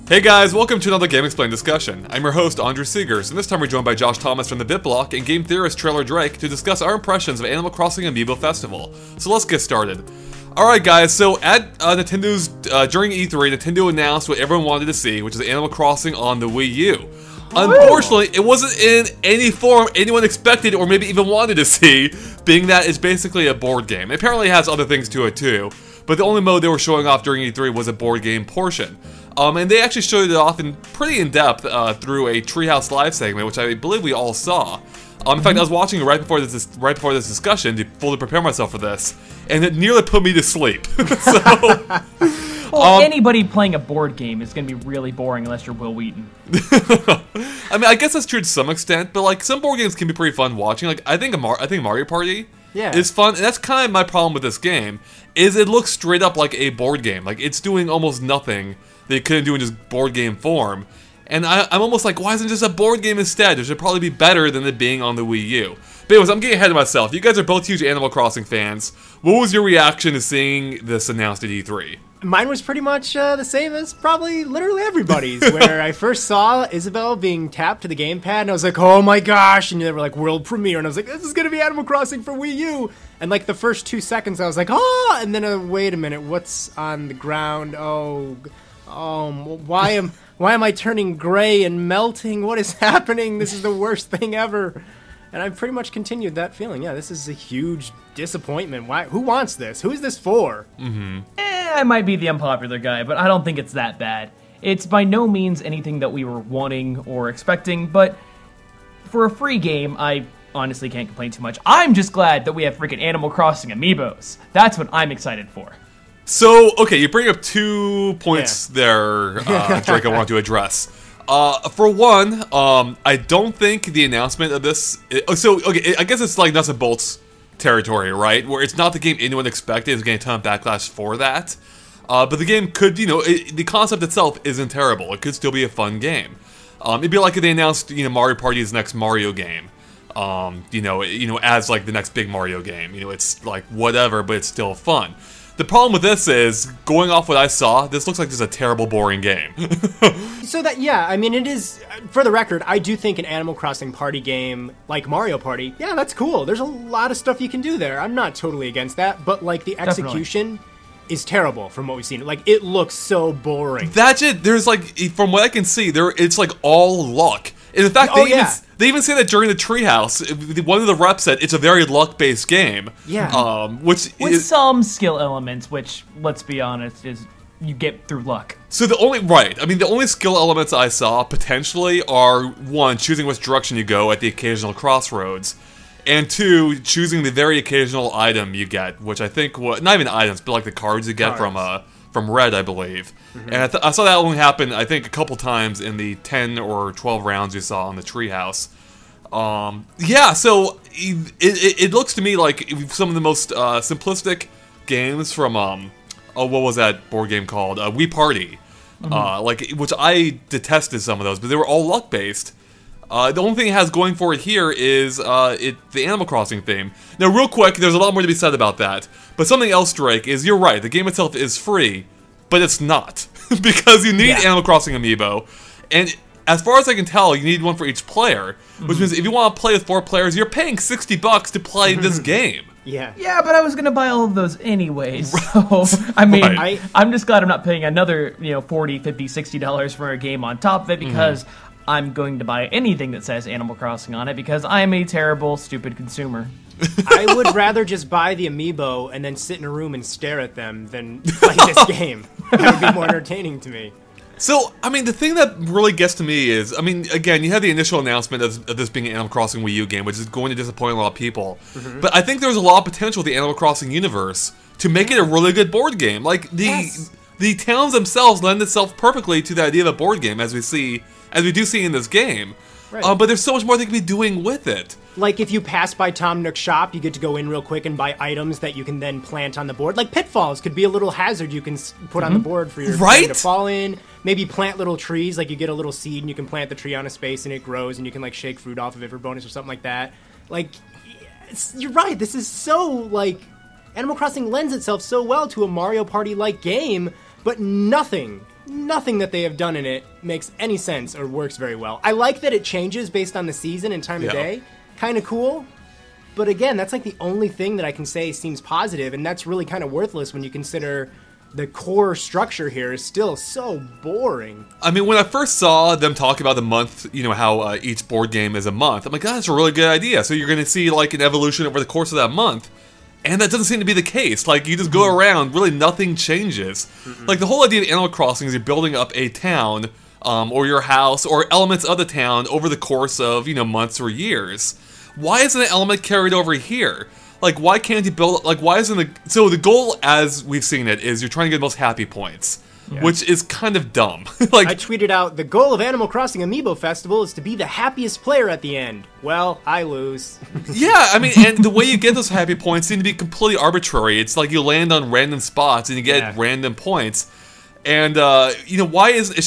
Hey guys, welcome to another GameXplain discussion. I'm your host, Andrew Seegers, and this time we're joined by Josh Thomas from the BitBlock and game theorist Trailer Drake to discuss our impressions of Animal Crossing Amiibo Festival. So let's get started. Alright guys, so at Nintendo's, during E3, Nintendo announced what everyone wanted to see, which is Animal Crossing on the Wii U. Unfortunately, it wasn't in any form anyone expected or maybe even wanted to see, being that it's basically a board game. It apparently has other things to it too, but the only mode they were showing off during E3 was a board game portion. And they actually showed it off pretty in depth through a Treehouse Live segment, which I believe we all saw. In fact, I was watching it right before this discussion to fully prepare myself for this, and it nearly put me to sleep. Well, anybody playing a board game is going to be really boring unless you're Will Wheaton. I mean, I guess that's true to some extent, but like some board games can be pretty fun watching. Like I think Mario Party is fun, and that's kind of my problem with this game. Is it looks straight up like a board game. Like it's doing almost nothing that it couldn't do in just board game form. And I'm almost like, why isn't it just a board game instead? It should probably be better than it being on the Wii U. But anyways, I'm getting ahead of myself. You guys are both huge Animal Crossing fans. What was your reaction to seeing this announced at E3? Mine was pretty much the same as probably literally everybody's, where I first saw Isabelle being tapped to the gamepad, and I was like, oh my gosh, and they were like, world premiere, and I was like, this is gonna be Animal Crossing for Wii U, and like the first 2 seconds I was like, oh, and then wait a minute, what's on the ground? Why am I turning gray and melting? What is happening? This is the worst thing ever. And I pretty much continued that feeling. Yeah, this is a huge disappointment. Why? Who wants this? Who is this for? I might be the unpopular guy, but I don't think it's that bad. It's by no means anything that we were wanting or expecting, but for a free game, I honestly can't complain too much. I'm just glad that we have freaking Animal Crossing amiibos. That's what I'm excited for. So, okay, you bring up 2 points there, Drake, I want to address. For one, I don't think the announcement of this... okay, I guess it's like nuts and bolts territory, right? Where it's not the game anyone expected, it's getting a ton of backlash for that. But the game could, the concept itself isn't terrible. It could still be a fun game. It'd be like if they announced, Mario Party's next Mario game. As like the next big Mario game. It's like whatever, but it's still fun. The problem with this is, going off what I saw, this looks like just a terrible, boring game. So that, yeah, I mean, it is, for the record, I do think an Animal Crossing party game like Mario Party, yeah, that's cool. There's a lot of stuff you can do there. I'm not totally against that, but like the execution is terrible from what we've seen. Like, it looks so boring. That's it. There's like, from what I can see, it's like all luck. And in fact, they even say that during the Treehouse. One of the reps said it's a very luck-based game. Yeah. With some skill elements, which, let's be honest, is you get through luck. So the only skill elements I saw, potentially, are, 1, choosing which direction you go at the occasional crossroads, and 2, choosing the very occasional item you get, which I think, not even items, but like the cards you get from Red, I believe. And I saw that only happen, I think, a couple times in the 10 or 12 rounds you saw on the Treehouse. Yeah, so it looks to me like some of the most simplistic games from, what was that board game called? Wii Party. Which I detested some of those, but they were all luck-based. The only thing it has going for it here is the Animal Crossing theme. Now, real quick, there's a lot more to be said about that. But something else, Drake, is you're right. The game itself is free, but it's not. Because you need Animal Crossing Amiibo. And as far as I can tell, you need one for each player. Which means if you want to play with 4 players, you're paying $60 to play this game. Yeah. Yeah, but I was going to buy all of those anyways. So, I mean, I'm just glad I'm not paying another, $40, $50, $60 for a game on top of it because... I'm going to buy anything that says Animal Crossing on it because I'm a terrible, stupid consumer. I would rather just buy the amiibo and then sit in a room and stare at them than play this game. That would be more entertaining to me. So, I mean, the thing that really gets to me is, I mean, again, you had the initial announcement of this being an Animal Crossing Wii U game, which is going to disappoint a lot of people. But I think there's a lot of potential with the Animal Crossing universe to make it a really good board game. Like, the towns themselves lend itself perfectly to the idea of a board game, as we do see in this game. Right. But there's so much more they can be doing with it. Like, if you pass by Tom Nook's shop, you get to go in real quick and buy items that you can then plant on the board. Like, pitfalls could be a little hazard you can put on the board for your friend to fall in. Maybe plant little trees, like you get a little seed and you can plant the tree on a space and it grows and you can, like, shake fruit off of it for bonus or something like that. Like, you're right, this is so, like, Animal Crossing lends itself so well to a Mario Party-like game, but nothing that they have done in it makes any sense or works very well. I like that it changes based on the season and time of day. Kind of cool, but again, that's like the only thing that I can say seems positive, and that's really kind of worthless when you consider the core structure here is still so boring. I mean, when I first saw them talk about the month, you know, how each board game is a month, I'm like, God, that's a really good idea. So you're going to see like an evolution over the course of that month. And that doesn't seem to be the case. Like, you just go around, really nothing changes. Like, the whole idea of Animal Crossing is you're building up a town, or your house, or elements of the town over the course of, you know, months or years. Why isn't an element carried over here? Like, why can't you build, like, why isn't the, so the goal, as we've seen it, is you're trying to get the most happy points. Which is kind of dumb. Like, I tweeted out, the goal of Animal Crossing Amiibo Festival is to be the happiest player at the end. Well, I lose. Yeah, I mean, and the way you get those happy points seem to be completely arbitrary. It's like you land on random spots and you get random points. And, you know, why is, it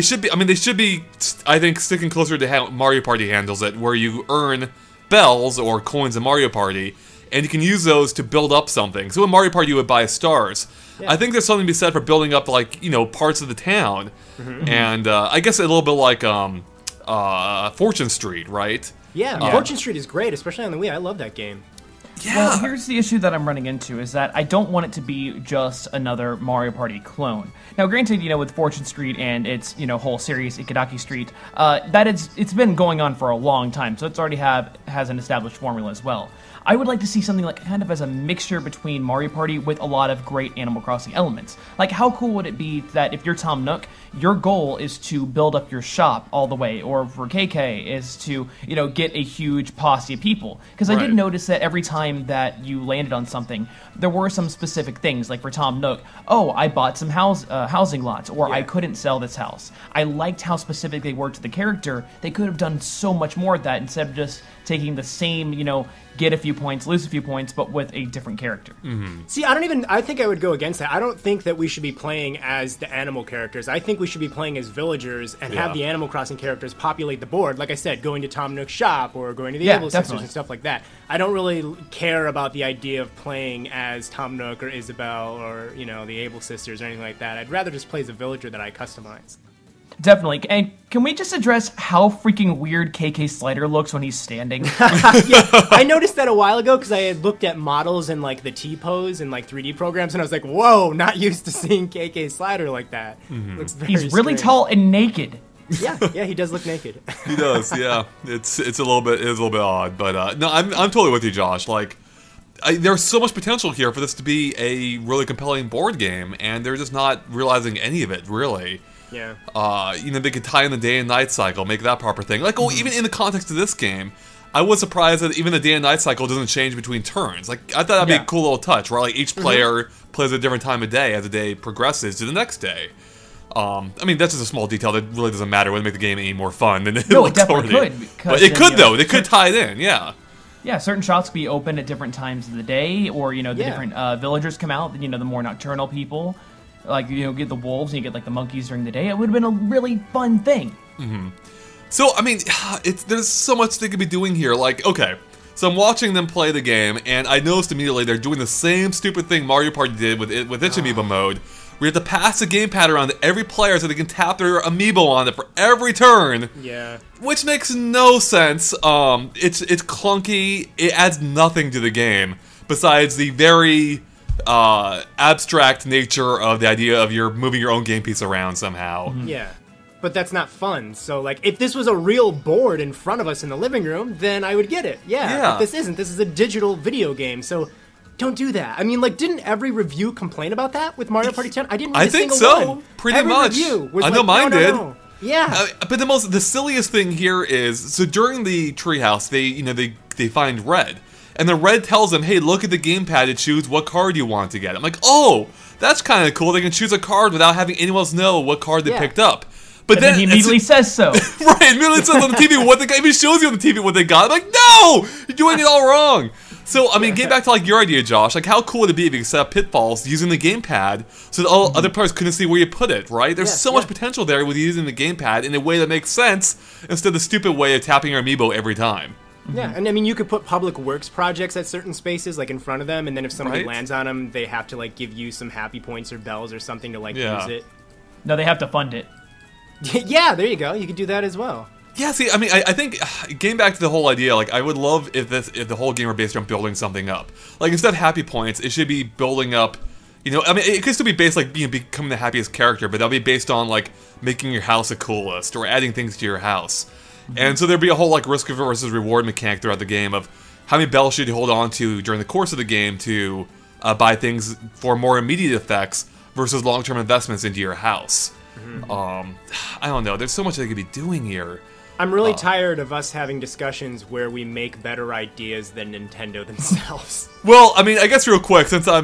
should be, I mean, they should be, I think, sticking closer to how Mario Party handles it, where you earn bells or coins in Mario Party, and you can use those to build up something. So in Mario Party, you would buy stars. I think there's something to be said for building up, like, you know, parts of the town. And I guess a little bit like Fortune Street, right? Yeah, Fortune Street is great, especially on the Wii. I love that game. Yeah. Well, here's the issue that I'm running into, is that I don't want it to be just another Mario Party clone. Now, granted, you know, with Fortune Street and its, you know, whole series, Ikadaki Street, it's been going on for a long time, so it's already has an established formula as well. I would like to see something like kind of as a mixture between Mario Party with a lot of great Animal Crossing elements. Like, how cool would it be that if you're Tom Nook, your goal is to build up your shop all the way, or for KK is to, you know, get a huge posse of people. Because I did notice that every time that you landed on something, there were some specific things. Like for Tom Nook, oh, I bought some housing lots, or I couldn't sell this house. I liked how specific they were to the character. They could have done so much more of that instead of just taking the same, you know, get a few points, lose a few points, but with a different character. See, I think I would go against that. I don't think that we should be playing as the animal characters. I think we should be playing as villagers and have the Animal Crossing characters populate the board. Like I said, going to Tom Nook's shop or going to the Able Sisters and stuff like that. I don't really care about the idea of playing as Tom Nook or Isabelle or, you know, the Able Sisters or anything like that. I'd rather just play as a villager that I customize. Definitely. And can we just address how freaking weird KK Slider looks when he's standing? I noticed that a while ago because I had looked at models and like the T-pose and like 3D programs, and I was like, whoa, not used to seeing KK Slider like that. Looks very He's really strange. tall and naked. Yeah, he does look naked. He does, yeah. It's a little bit odd, but no, I'm totally with you, Josh. Like, there's so much potential here for this to be a really compelling board game, and they're just not realizing any of it, really. Yeah. You know, they could tie in the day and night cycle, make that proper thing. Like, even in the context of this game, I was surprised that even the day and night cycle doesn't change between turns. Like, I thought that'd be a cool little touch, right? Like, each player plays a different time of day as the day progresses to the next day. I mean, that's just a small detail that really doesn't matter. It would make the game any more fun than it looks already. Could. But it could, though. They could tie it in, yeah. Yeah, certain shops could be open at different times of the day, or, you know, the different villagers come out, you know, the more nocturnal people. Like, you know, get the wolves and you get, like, the monkeys during the day. It would have been a really fun thing. So, I mean, there's so much they could be doing here. Like, okay, so I'm watching them play the game, and I noticed immediately they're doing the same stupid thing Mario Party did with its Amiibo mode. We have to pass the gamepad around to every player so they can tap their Amiibo on it for every turn. Yeah. Which makes no sense. It's clunky. It adds nothing to the game besides the very abstract nature of the idea of you're moving your own game piece around somehow. Yeah. But that's not fun. So, like, if this was a real board in front of us in the living room, then I would get it. Yeah. But this isn't. This is a digital video game. So, don't do that. I mean, like, didn't every review complain about that with Mario Party 10? I didn't read a single one. Pretty every much. Review was I know like, mine did. No. Yeah. But the silliest thing here is, so during the treehouse, they find Red. And the Red tells them, hey, look at the gamepad to choose what card you want to get. I'm like, oh, that's kind of cool. They can choose a card without having anyone else know what card they picked up. But then he immediately says so. Right, immediately says on the TV what they got. Even shows you on the TV what they got. I'm like, no! You're doing it all wrong. So, I mean, getting back to like your idea, Josh, like how cool would it be if you could set up pitfalls using the gamepad so that all other players couldn't see where you put it, right? There's so much potential there with using the gamepad in a way that makes sense instead of the stupid way of tapping your amiibo every time. Yeah, and I mean, you could put public works projects at certain spaces, like in front of them, and then if somebody lands on them, they have to like give you some happy points or bells or something to like use it. No, they have to fund it. Yeah, there you go. You could do that as well. Yeah, see, I mean, I think getting back to the whole idea, like, I would love if the whole game were based on building something up. Like, instead of happy points, it should be building up. You know, I mean, it could still be based like becoming the happiest character, but that'll be based on like making your house the coolest or adding things to your house. And so there'd be a whole like risk versus reward mechanic throughout the game of how many bells should you hold on to during the course of the game to buy things for more immediate effects versus long-term investments into your house. I don't know. There's so much they could be doing here. I'm really tired of us having discussions where we make better ideas than Nintendo themselves. Well, I mean, I guess real quick, since I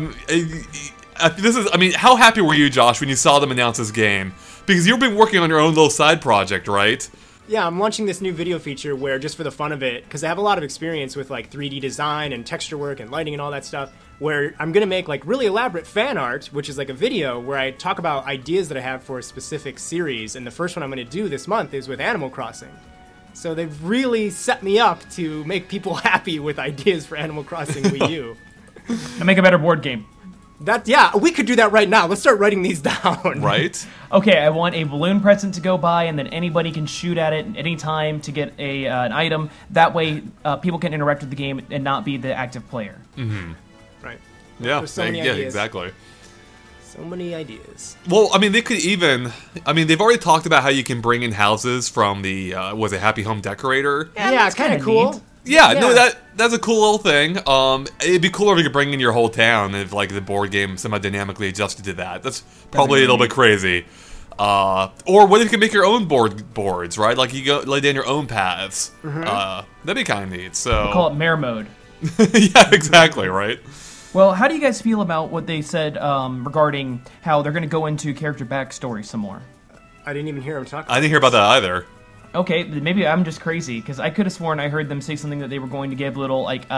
mean, how happy were you, Josh, when you saw them announce this game? Because you've been working on your own little side project, right? Yeah, I'm launching this new video feature where, just for the fun of it, because I have a lot of experience with like 3D design and texture work and lighting and all that stuff, where I'm going to make like really elaborate fan art, which is like a video where I talk about ideas that I have for a specific series, and the first one I'm going to do this month is with Animal Crossing. So they've really set me up to make people happy with ideas for Animal Crossing Wii U. And make a better board game. Yeah, we could do that right now. Let's start writing these down. Right? Okay, I want a balloon present to go by, and then anybody can shoot at it at any time to get an item. That way, people can interact with the game and not be the active player. Right. Yeah, There's so many ideas. exactly. So many ideas. Well, I mean, they could even... I mean, they've already talked about how you can bring in houses from the, was it Happy Home Decorator? Yeah, it's kind of cool. Neat. Yeah, no, that's a cool little thing. It'd be cooler if you could bring in your whole town if, like, the board game somehow dynamically adjusted to that. That's probably a little bit crazy. Or what if you could make your own boards, right? Like, you go lay down your own paths. That'd be kind of neat, so... We'll call it Mare Mode. Yeah, exactly, right? Well, how do you guys feel about what they said regarding how they're going to go into character backstory some more? I didn't even hear him talk. I didn't hear about that either. Okay, maybe I'm just crazy, because I could have sworn I heard them say something that they were going to give little, like,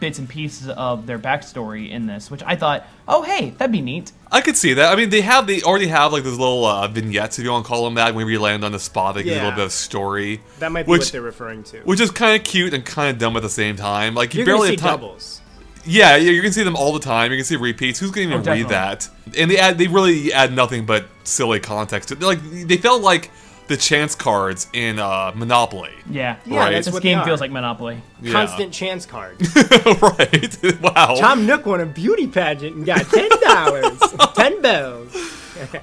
bits and pieces of their backstory in this, which I thought, oh, hey, that'd be neat. I could see that. I mean, they already have, like, those little vignettes, if you want to call them that, whenever you land on the spot, they give you a little bit of story. That might be what they're referring to. Which is kind of cute and kind of dumb at the same time. Like, you You're barely gonna see doubles. Yeah, you're gonna see them all the time. You can see repeats. Who's gonna even read that? And they really add nothing but silly context. They felt like the chance cards in Monopoly. Yeah, right. This game feels like Monopoly. Yeah. Constant chance card. Right. Wow. Tom Nook won a beauty pageant and got $10, 10 bells.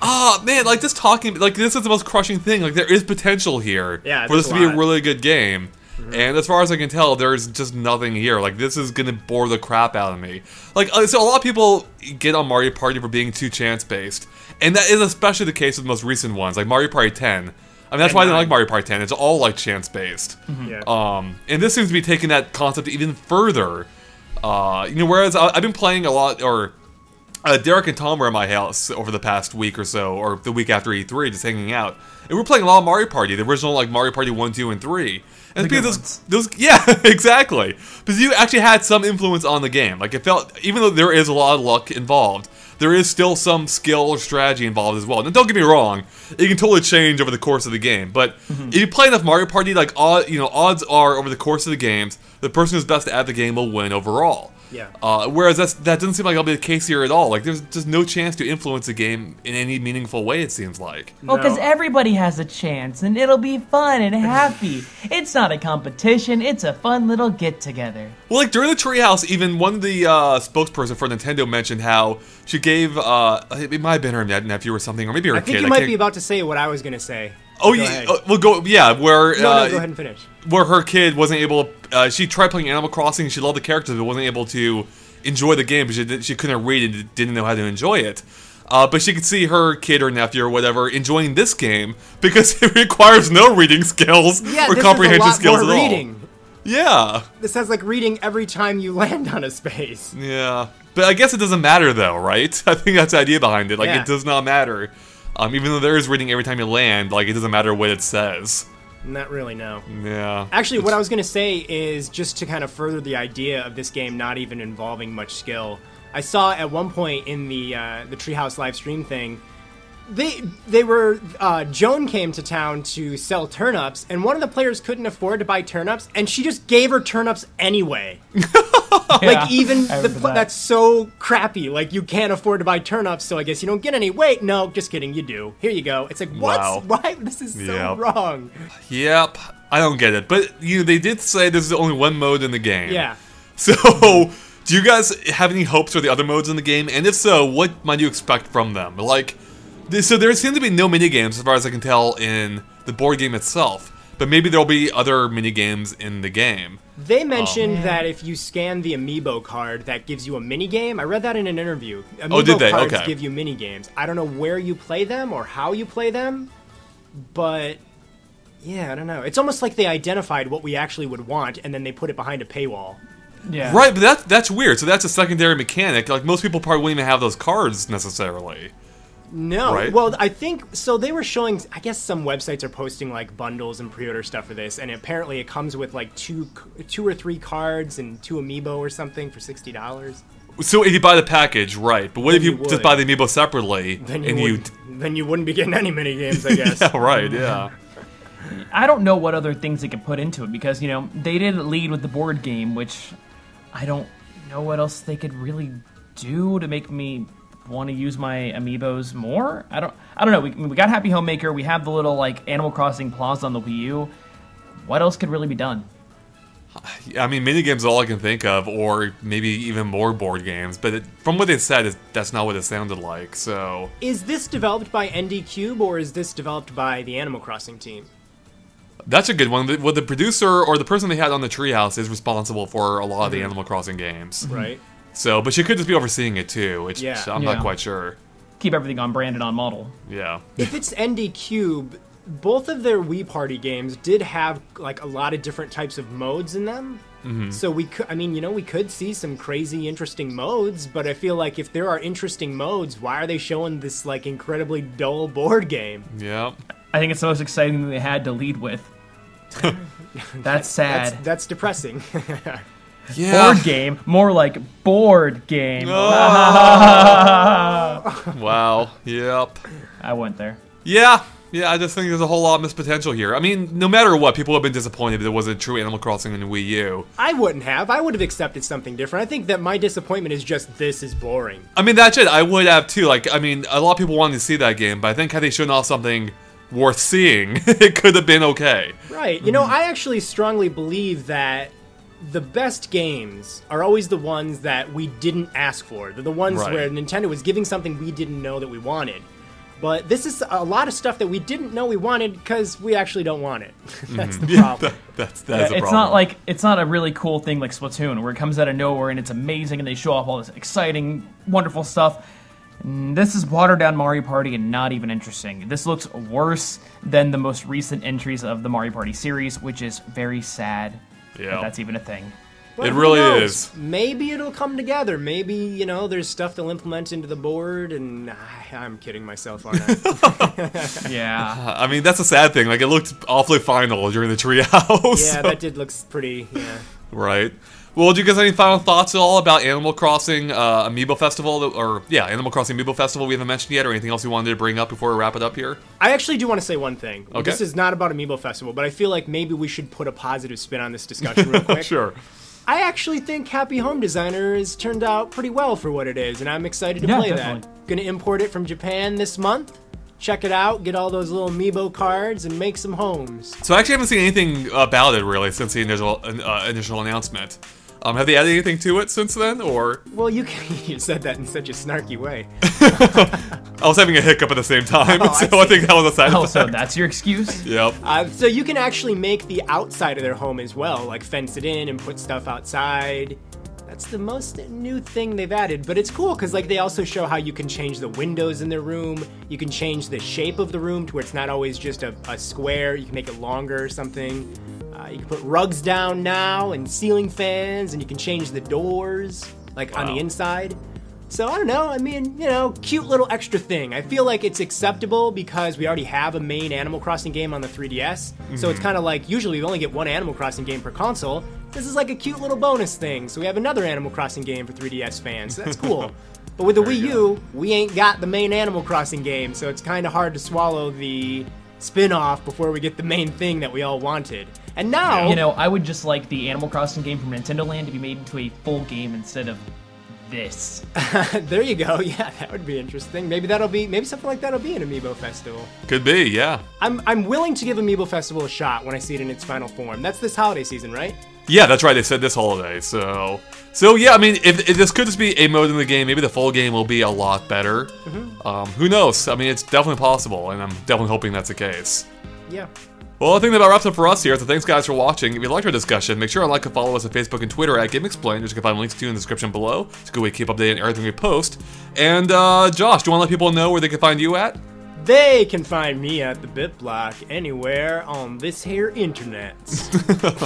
Oh man, like just talking, like this is the most crushing thing. Like there is potential here for this to be a really good game. And as far as I can tell, there's just nothing here. Like, this is gonna bore the crap out of me. Like, so a lot of people get on Mario Party for being too chance-based. And that is especially the case with the most recent ones, like Mario Party 10. I mean, that's why I didn't like Mario Party 10. It's all, like, chance-based. And this seems to be taking that concept even further. You know, whereas I've been playing a lot, or... Derek and Tom were at my house over the past week or so, or the week after E3, just hanging out. And we're playing a lot of Mario Party, the original, like, Mario Party 1, 2, and 3. And because those, yeah, exactly. Because you actually had some influence on the game. Like, it felt, even though there is a lot of luck involved, there is still some skill or strategy involved as well. Now, don't get me wrong, it can totally change over the course of the game. But if you play enough Mario Party, like, odds are, over the course of the games, the person who's best at the game will win overall. Yeah. Whereas that doesn't seem like that'll be the case here at all. Like, there's just no chance to influence the game in any meaningful way, it seems like. Well, because everybody has a chance, and it'll be fun and happy. It's not a competition, it's a fun little get-together. Well, like, during the treehouse, even one of the spokesperson for Nintendo mentioned how she gave, it might have been her nephew or something, or maybe her kid. I think you might be about to say what I was going to say. Oh, yeah, where... No, go ahead and finish. Where her kid wasn't able... she tried playing Animal Crossing, she loved the characters, but wasn't able to enjoy the game because she couldn't read and didn't know how to enjoy it. But she could see her kid or nephew or whatever enjoying this game because it requires no reading skills or comprehension skills at all. Yeah. This has, like, reading every time you land on a space. Yeah. But I guess it doesn't matter, though, right? I think that's the idea behind it. Like, it does not matter. Even though there is reading every time you land, like, it doesn't matter what it says. Not really, no. Yeah. Actually, what I was going to say is, just to kind of further the idea of this game not even involving much skill, I saw at one point in the Treehouse live stream thing, Joan came to town to sell turnips, and one of the players couldn't afford to buy turnips, and she just gave her turnips anyway. Like, even that's so crappy. Like, you can't afford to buy turnips, so I guess you don't get any. Wait, no, just kidding, you do. Here you go. It's like, what? Wow. Why? This is so wrong. Yep. I don't get it. But, they did say there's only one mode in the game. Yeah. So, do you guys have any hopes for the other modes in the game? And if so, what might you expect from them? Like, so there seem to be no minigames, as far as I can tell, in the board game itself. But maybe there'll be other minigames in the game. They mentioned that if you scan the Amiibo card, that gives you a minigame. I read that in an interview. Amiibo did they? cards Okay. give you minigames. I don't know where you play them or how you play them, but yeah, I don't know. It's almost like they identified what we actually would want, and then they put it behind a paywall. Yeah. Right, but that's weird. So that's a secondary mechanic. Like, most people probably wouldn't even have those cards, necessarily. No. Right? Well, I think, so they were showing, I guess some websites are posting, like, bundles and pre-order stuff for this, and apparently it comes with, like, two or three cards and 2 Amiibo or something for $60. So if you buy the package, right. But what Then if you you would. just buy the Amiibo separately, Then you wouldn't be getting any minigames, I guess. Yeah, right, yeah. I don't know what other things they could put into it because, they didn't lead with the board game, which I don't know what else they could really do to make me want to use my Amiibos more. I don't know. We got Happy Homemaker. We have the little, like, Animal Crossing Plaza on the Wii U. What else could really be done? I mean, minigames are all I can think of, or maybe even more board games. But from what they said, that's not what it sounded like, so... Is this developed by ND Cube, or is this developed by the Animal Crossing team? That's a good one. Well, the producer, or the person they had on the Treehouse, is responsible for a lot of the Animal Crossing games. Right. So, but she could just be overseeing it too, which I'm not Yeah. quite sure. Keep everything on brand and on model. Yeah. If it's ND Cube, both of their Wii Party games did have, like, a lot of different types of modes in them. So we could, we could see some crazy interesting modes, but I feel like if there are interesting modes, why are they showing this, like, incredibly dull board game? Yeah. I think it's the most exciting thing they had to lead with. That's sad. That's depressing. Yeah. Board game, more like board game. Wow. Yep. I went there. Yeah. Yeah, I just think there's a whole lot of missed potential here. I mean, no matter what, people have been disappointed that it wasn't true Animal Crossing in Wii U. I wouldn't have. I would have accepted something different. I think that my disappointment is just this is boring. I mean, that's it. I would have too. Like, I mean, a lot of people wanted to see that game, but I think had they shown off something worth seeing, it could have been okay. Right. I actually strongly believe that the best games are always the ones that we didn't ask for. They're the ones where Nintendo was giving something we didn't know that we wanted. But this is a lot of stuff that we didn't know we wanted because we actually don't want it. That's the problem. That's a problem. It's not like it's not a really cool thing like Splatoon where it comes out of nowhere and it's amazing and they show off all this exciting, wonderful stuff. This is watered down Mario Party and not even interesting. This looks worse than the most recent entries of the Mario Party series, which is very sad. Yeah. If that's even a thing. But It who really knows? is. Maybe it'll come together. Maybe, there's stuff they'll implement into the board, and I'm kidding myself, aren't I? Yeah. I mean, that's a sad thing. Like, it looked awfully final during the Treehouse. Yeah, that did look pretty, yeah. Right. Well, do you guys have any final thoughts at all about Animal Crossing Amiibo Festival? Animal Crossing Amiibo Festival we haven't mentioned yet, or anything else you wanted to bring up before we wrap it up here? I actually do want to say one thing. Okay. This is not about Amiibo Festival, but I feel like maybe we should put a positive spin on this discussion real quick. Sure. I actually think Happy Home Designer has turned out pretty well for what it is, and I'm excited to play definitely. that. Gonna import it from Japan this month. Check it out, get all those little Amiibo cards, and make some homes. So I actually haven't seen anything about it, really, since the initial announcement. Have they added anything to it since then, or...? Well, you said that in such a snarky way. I was having a hiccup at the same time, Oh, I so I think that was a side Oh, effect. so that's your excuse? Yep. So you can actually make the outside of their home as well, like fence it in and put stuff outside. That's the most new thing they've added, but it's cool because like they also show how you can change the windows in their room. You can change the shape of the room to where it's not always just a square. You can make it longer or something. You can put rugs down now and ceiling fans, and you can change the doors like on the inside. So I don't know, I mean, you know, cute little extra thing. I feel like it's acceptable because we already have a main Animal Crossing game on the 3DS. So it's kind of like, usually we only get one Animal Crossing game per console. This is like a cute little bonus thing. So we have another Animal Crossing game for 3DS fans. So that's cool. But with the Wii U, we ain't got the main Animal Crossing game. So it's kind of hard to swallow the spin-off before we get the main thing that we all wanted. And now... You know, I would just like the Animal Crossing game from Nintendo Land to be made into a full game instead of this. There you go. Yeah, that would be interesting. Maybe something like that'll be an Amiibo Festival. Could be, yeah. I'm willing to give Amiibo Festival a shot when I see it in its final form. That's this holiday season, right? Yeah, that's right. They said this holiday, so yeah. I mean, if this could just be a mode in the game, maybe the full game will be a lot better. Who knows? I mean, it's definitely possible, and I'm definitely hoping that's the case. Yeah. Well, I think that about wraps up for us here, so thanks guys for watching. If you liked our discussion, make sure to like and follow us on Facebook and Twitter at GameXplain, which you can find links to in the description below. It's a good way to keep updated on everything we post. And, Josh, do you want to let people know where they can find you at? They can find me at the BitBlock anywhere on this here internet.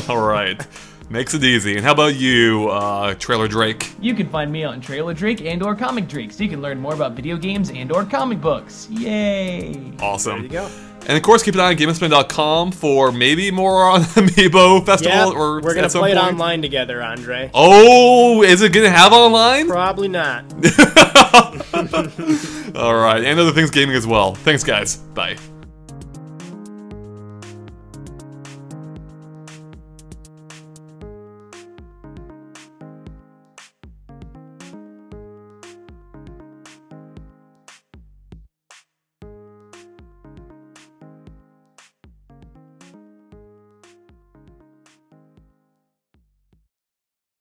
Alright. Makes it easy. And how about you, Trailer Drake? You can find me on Trailer Drake and or Comic Drake, so you can learn more about video games and or comic books. Yay! Awesome. There you go. And of course, keep an eye on GameXplain.com for maybe more on Amiibo Festival. Yep, or we're gonna play it point. online together, Andre. Oh, is it gonna have online? Probably not. Alright, and other things gaming as well. Thanks guys. Bye.